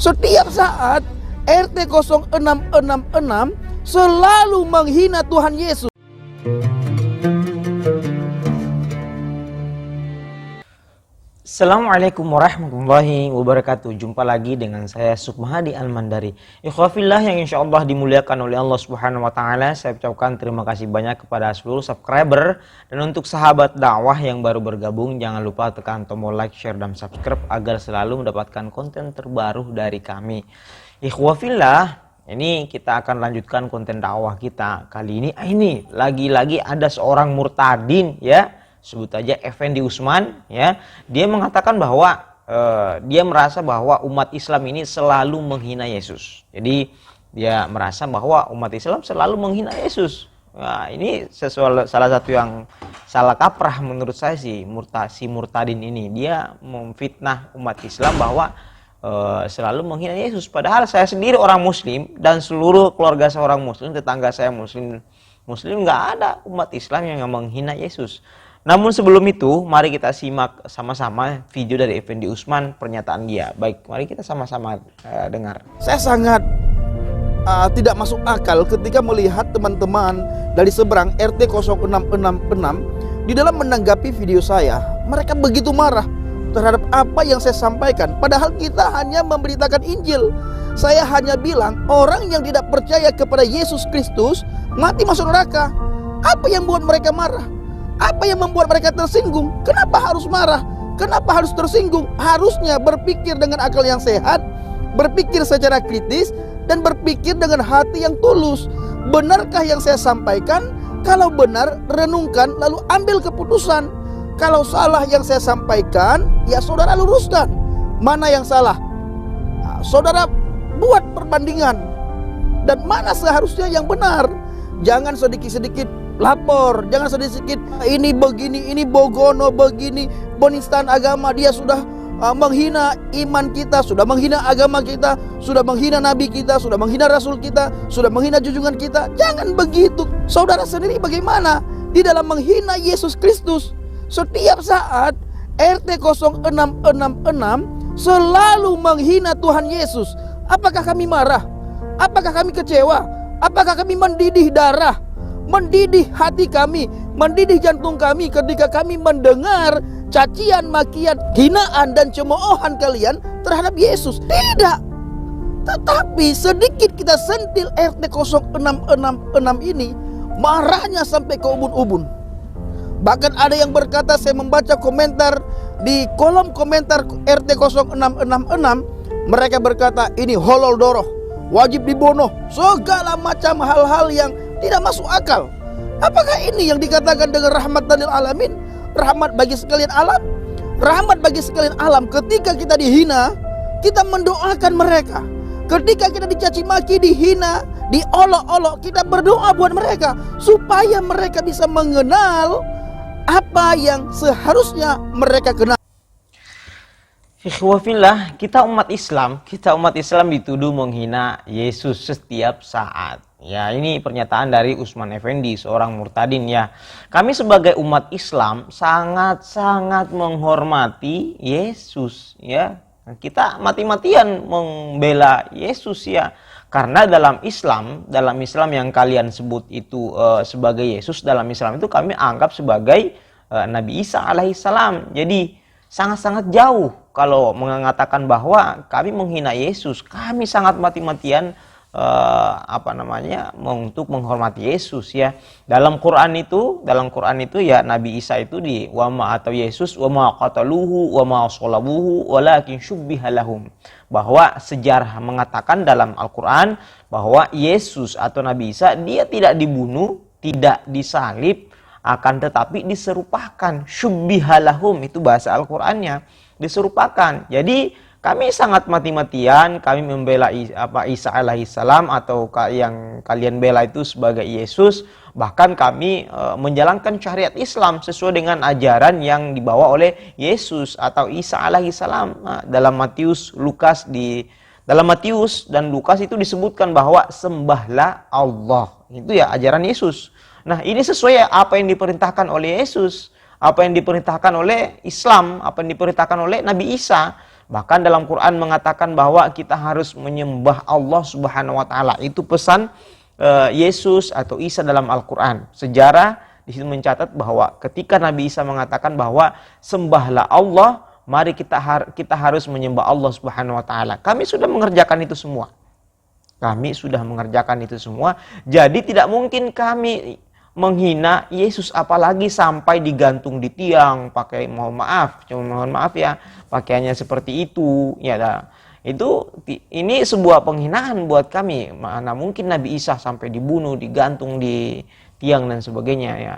Setiap saat RT 0666 selalu menghina Tuhan Yesus. Assalamualaikum warahmatullahi wabarakatuh. Jumpa lagi dengan saya Sukmahadi Al-Mandari. Ikhwafillah yang insyaallah dimuliakan oleh Allah Subhanahu wa taala, saya ucapkan terima kasih banyak kepada seluruh subscriber, dan untuk sahabat dakwah yang baru bergabung jangan lupa tekan tombol like, share dan subscribe agar selalu mendapatkan konten terbaru dari kami. Ikhwafillah, ini kita akan lanjutkan konten dakwah kita. Kali ini lagi-lagi ada seorang murtadin, ya. Sebut aja Effendi Usman, ya. Dia mengatakan bahwa dia merasa bahwa umat Islam ini selalu menghina Yesus. Jadi dia merasa bahwa umat Islam selalu menghina Yesus. Nah, ini salah satu yang salah kaprah menurut saya sih, si murtadin ini. Dia memfitnah umat Islam bahwa selalu menghina Yesus. Padahal saya sendiri orang Muslim dan seluruh keluarga saya orang Muslim, tetangga saya Muslim nggak ada umat Islam yang menghina Yesus. Namun sebelum itu, mari kita simak sama-sama video dari Effendi Usman, pernyataan dia. Baik, mari kita sama-sama dengar. Saya sangat tidak masuk akal ketika melihat teman-teman dari seberang RT 0666 di dalam menanggapi video saya. Mereka begitu marah terhadap apa yang saya sampaikan. Padahal kita hanya memberitakan Injil. Saya hanya bilang orang yang tidak percaya kepada Yesus Kristus mati masuk neraka. Apa yang buat mereka marah? Apa yang membuat mereka tersinggung? Kenapa harus marah? Kenapa harus tersinggung? Harusnya berpikir dengan akal yang sehat, berpikir secara kritis, dan berpikir dengan hati yang tulus. Benarkah yang saya sampaikan? Kalau benar, renungkan lalu ambil keputusan. Kalau salah yang saya sampaikan, ya saudara luruskan. Mana yang salah? Saudara buat perbandingan. Dan mana seharusnya yang benar? Jangan sedikit-sedikit lapor, jangan sedikit ini begini, ini bogono begini, penistaan agama. Dia sudah menghina iman kita, sudah menghina agama kita, sudah menghina nabi kita, sudah menghina rasul kita, sudah menghina junjungan kita. Jangan begitu. Saudara sendiri bagaimana di dalam menghina Yesus Kristus? Setiap saat RT 0666 selalu menghina Tuhan Yesus. Apakah kami marah? Apakah kami kecewa? Apakah kami mendidih darah, mendidih hati kami, mendidih jantung kami ketika kami mendengar cacian, makian, hinaan dan cemoohan kalian terhadap Yesus? Tidak. Tetapi sedikit kita sentil RT 0666 ini, marahnya sampai ke ubun-ubun. Bahkan ada yang berkata, saya membaca komentar di kolom komentar RT 0666, mereka berkata ini holol doroh, wajib dibunuh, segala macam hal-hal yang tidak masuk akal. Apakah ini yang dikatakan dengan rahmatan lil alamin? Rahmat bagi sekalian alam? Rahmat bagi sekalian alam. Ketika kita dihina, kita mendoakan mereka. Ketika kita dicaci maki, dihina, diolok-olok, kita berdoa buat mereka supaya mereka bisa mengenal apa yang seharusnya mereka kenal. Ikhwafillah, kita umat Islam dituduh menghina Yesus setiap saat. Ya, ini pernyataan dari Usman Effendi, seorang murtadin, ya. Kami sebagai umat Islam sangat-sangat menghormati Yesus, ya. Kita mati-matian membela Yesus, ya. Karena dalam Islam yang kalian sebut itu sebagai Yesus, dalam Islam itu kami anggap sebagai Nabi Isa alaihissalam. Jadi sangat-sangat jauh kalau mengatakan bahwa kami menghina Yesus. Kami sangat mati-matian untuk menghormati Yesus, ya. Dalam Quran itu ya Nabi Isa itu atau Yesus wa ma qataluhu wa ma shalabuhu walakin syubbiha lahum. Bahwa sejarah mengatakan dalam Al-Qur'an bahwa Yesus atau Nabi Isa dia tidak dibunuh, tidak disalib, akan tetapi diserupakan. Syubbiha lahum itu bahasa Al-Qur'annya, diserupakan. Jadi kami sangat mati-matian, kami membela Isa alaihissalam atau yang kalian bela itu sebagai Yesus. Bahkan kami menjalankan syariat Islam sesuai dengan ajaran yang dibawa oleh Yesus atau Isa alaihissalam. Dalam Matius dan Lukas itu disebutkan bahwa sembahlah Allah. Itu ya ajaran Yesus. Nah, ini sesuai apa yang diperintahkan oleh Yesus, apa yang diperintahkan oleh Islam, apa yang diperintahkan oleh Nabi Isa. Bahkan dalam Quran mengatakan bahwa kita harus menyembah Allah Subhanahu wa taala. Itu pesan Yesus atau Isa dalam Al-Quran. Sejarah di situ mencatat bahwa ketika Nabi Isa mengatakan bahwa sembahlah Allah, mari kita harus menyembah Allah Subhanahu wa taala. Kami sudah mengerjakan itu semua. Jadi tidak mungkin kami menghina Yesus, apalagi sampai digantung di tiang pakai mohon maaf ya, pakaiannya seperti itu ya. Ini sebuah penghinaan buat kami. Mana mungkin Nabi Isa sampai dibunuh, digantung di tiang dan sebagainya ya.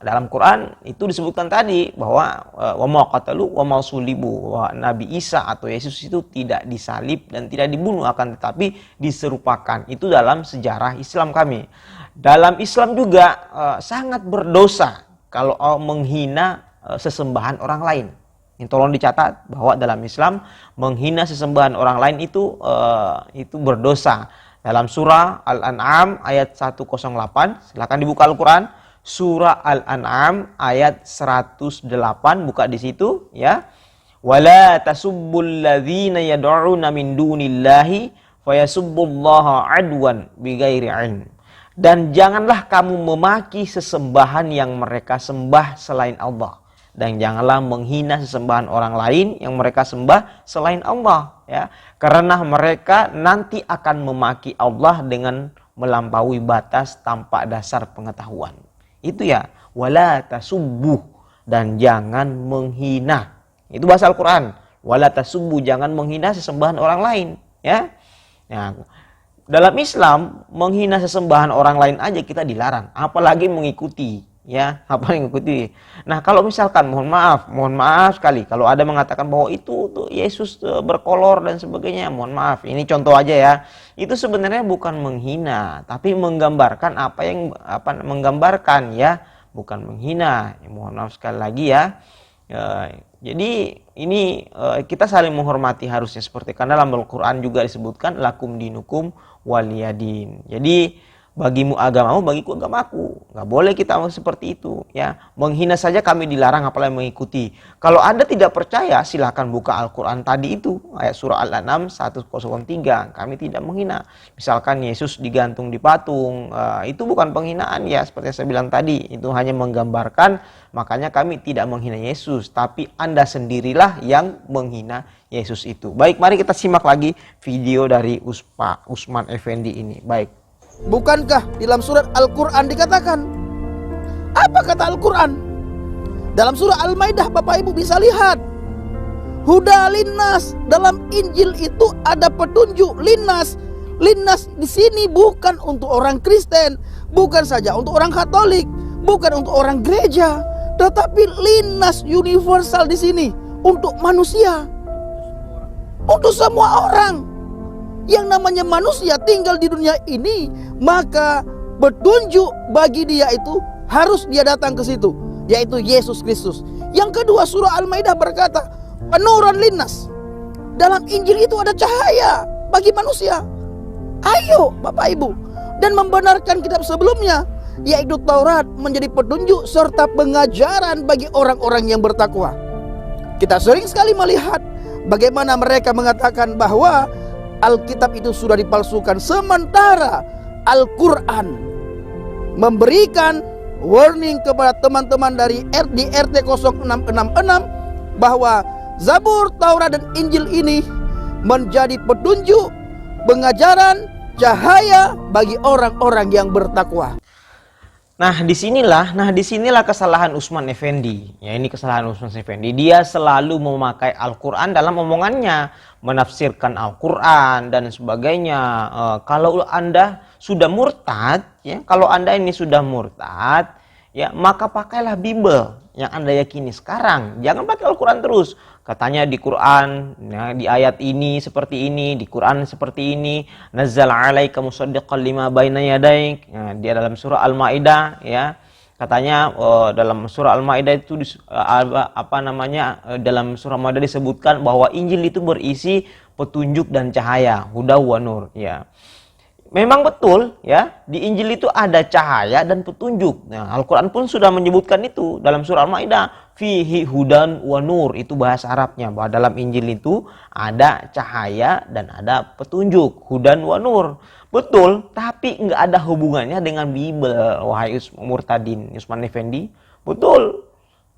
Dalam Quran itu disebutkan tadi bahwa wa ma qatalu wa ma sulibu, bahwa Nabi Isa atau Yesus itu tidak disalib dan tidak dibunuh, akan tetapi diserupakan. Itu dalam sejarah Islam kami. Dalam Islam juga sangat berdosa kalau menghina sesembahan orang lain. Ini tolong dicatat bahwa dalam Islam menghina sesembahan orang lain itu berdosa. Dalam surah Al-An'am ayat 108, silakan dibuka Al-Quran. Surah Al-An'am ayat 108, buka di situ ya. Wala tasubbul ladzina yad'una min dunillahi fayasubbullaha adwan bighairi ilm. Dan janganlah kamu memaki sesembahan yang mereka sembah selain Allah. Dan janganlah menghina sesembahan orang lain yang mereka sembah selain Allah ya. Karena mereka nanti akan memaki Allah dengan melampaui batas tanpa dasar pengetahuan. Itu ya, wala tasubbuh, dan jangan menghina. Itu bahasa Al-Quran. Wala tasubbuh, jangan menghina sesembahan orang lain ya. Nah, dalam Islam menghina sesembahan orang lain aja kita dilarang, apalagi mengikuti ya, Nah, kalau misalkan mohon maaf sekali kalau ada mengatakan bahwa itu tuh Yesus berkolor dan sebagainya, mohon maaf, ini contoh aja ya. Itu sebenarnya bukan menghina, tapi menggambarkan menggambarkan ya, bukan menghina. Ya, mohon maaf sekali lagi ya. Jadi ini kita saling menghormati harusnya, seperti karena dalam Al-Quran juga disebutkan lakum dinukum waliyadin. Jadi bagimu agamamu, bagiku agamaku. Nggak boleh kita seperti itu ya. Menghina saja kami dilarang, apalagi mengikuti. Kalau Anda tidak percaya, silakan buka Al-Quran tadi itu, ayat surah Al-An'am 103. Kami tidak menghina. Misalkan Yesus digantung di patung, itu bukan penghinaan ya, seperti yang saya bilang tadi. Itu hanya menggambarkan, makanya kami tidak menghina Yesus, tapi Anda sendirilah yang menghina Yesus itu. Baik, mari kita simak lagi video dari Pak Usman Effendi ini. Baik. Bukankah dalam surat Al-Quran dikatakan? Apa kata Al-Quran? Dalam surah Al-Maidah, Bapak Ibu bisa lihat, huda linnas. Dalam Injil itu ada petunjuk linnas. Linnas di sini bukan untuk orang Kristen, bukan saja untuk orang Katolik, bukan untuk orang gereja, tetapi linnas universal di sini untuk manusia, untuk semua orang. Yang namanya manusia tinggal di dunia ini, maka petunjuk bagi dia itu harus dia datang ke situ, yaitu Yesus Kristus. Yang kedua, surah Al-Maidah berkata, penuran linnas. Dalam Injil itu ada cahaya bagi manusia. Ayo Bapak Ibu, dan membenarkan kitab sebelumnya, yaitu Taurat, menjadi petunjuk serta pengajaran bagi orang-orang yang bertakwa. Kita sering sekali melihat bagaimana mereka mengatakan bahwa Alkitab itu sudah dipalsukan, sementara Al-Quran memberikan warning kepada teman-teman dari RT 0666 bahwa Zabur, Taurat, dan Injil ini menjadi petunjuk, pengajaran, cahaya bagi orang-orang yang bertakwa. Nah disinilah kesalahan Usman Effendi. Ya, ini kesalahan Usman Effendi. Dia selalu memakai Al-Quran dalam omongannya, menafsirkan Al-Quran dan sebagainya. Kalau Anda sudah murtad, ya, kalau Anda ini sudah murtad, ya, maka pakailah Bible yang Anda yakini sekarang. Jangan pakai Al-Quran terus. Katanya di Quran, ya, di ayat ini seperti ini, di Quran seperti ini. Nazzala 'alaika musaddiqan lima baina yadaik. Ya, dia dalam surah Al-Maidah, ya. Katanya dalam surah Al-Maidah itu dalam surah Al-Maidah disebutkan bahwa Injil itu berisi petunjuk dan cahaya, huda wa nur, ya. Memang betul ya, di Injil itu ada cahaya dan petunjuk. Nah, Al-Quran pun sudah menyebutkan itu dalam surah Al-Maidah. fihi hudan wa nur, itu bahasa Arabnya, bahwa dalam Injil itu ada cahaya dan ada petunjuk, hudan wa nur. Betul, tapi nggak ada hubungannya dengan Bible, wahai Murtadin Usman Effendi. Betul,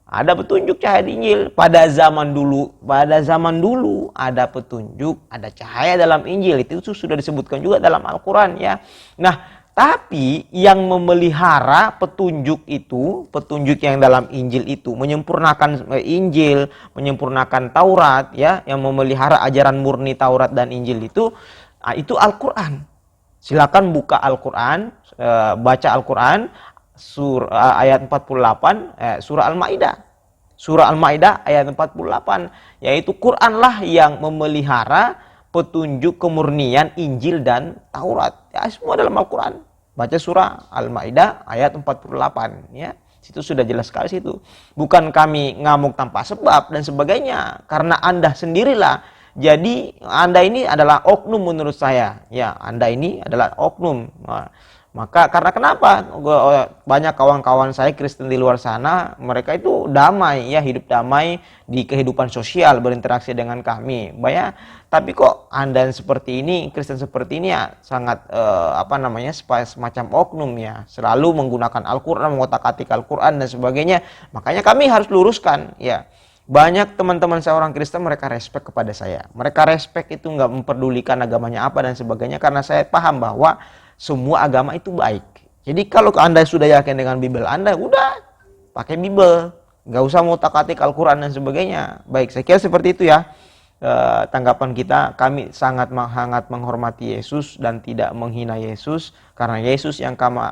ada petunjuk cahaya di Injil pada zaman dulu. Pada zaman dulu ada petunjuk, ada cahaya dalam Injil. Itu sudah disebutkan juga dalam Al-Quran ya. Nah, tapi yang memelihara petunjuk itu, petunjuk yang dalam Injil itu, menyempurnakan Injil, menyempurnakan Taurat ya, yang memelihara ajaran murni Taurat dan Injil itu Al-Quran. Silakan buka Al-Quran, baca Al-Quran, ayat 48, surah Al-Ma'idah. Surah Al-Ma'idah ayat 48, yaitu Quranlah yang memelihara petunjuk kemurnian Injil dan Taurat. Ya, semua dalam Al-Quran. Baca surah Al-Ma'idah ayat 48. Ya, situ sudah jelas sekali situ. Bukan kami ngamuk tanpa sebab dan sebagainya. Karena Anda sendirilah. Jadi Anda ini adalah oknum menurut saya. Ya, Anda ini adalah oknum. Maka karena kenapa? Banyak kawan-kawan saya Kristen di luar sana, mereka itu damai ya, hidup damai di kehidupan sosial, berinteraksi dengan kami. Banyak, tapi kok Anda seperti ini, Kristen seperti ini ya sangat semacam oknum ya, selalu menggunakan Al-Qur'an, mengotak-atik Al-Qur'an dan sebagainya. Makanya kami harus luruskan ya. Banyak teman-teman saya orang Kristen, mereka respect kepada saya. Mereka respect itu nggak memperdulikan agamanya apa dan sebagainya, karena saya paham bahwa semua agama itu baik. Jadi kalau Anda sudah yakin dengan Bible Anda, udah pakai Bible, nggak usah ngotak-atik Al-Quran dan sebagainya. Baik, saya kira seperti itu ya tanggapan kita. Kami sangat menghormati Yesus dan tidak menghina Yesus, karena Yesus yang kami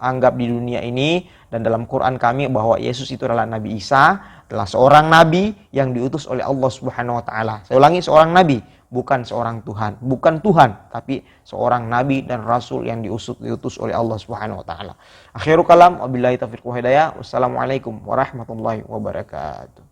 anggap di dunia ini, dan dalam Quran kami bahwa Yesus itu adalah Nabi Isa, adalah seorang nabi yang diutus oleh Allah Subhanahu wa taala. Saya ulangi, seorang nabi, bukan seorang Tuhan, bukan Tuhan, tapi seorang nabi dan rasul yang diutus oleh Allah Subhanahu wa taala. Akhirul kalam, wabillahi taufiq wa hidayah. Wassalamualaikum warahmatullahi wabarakatuh.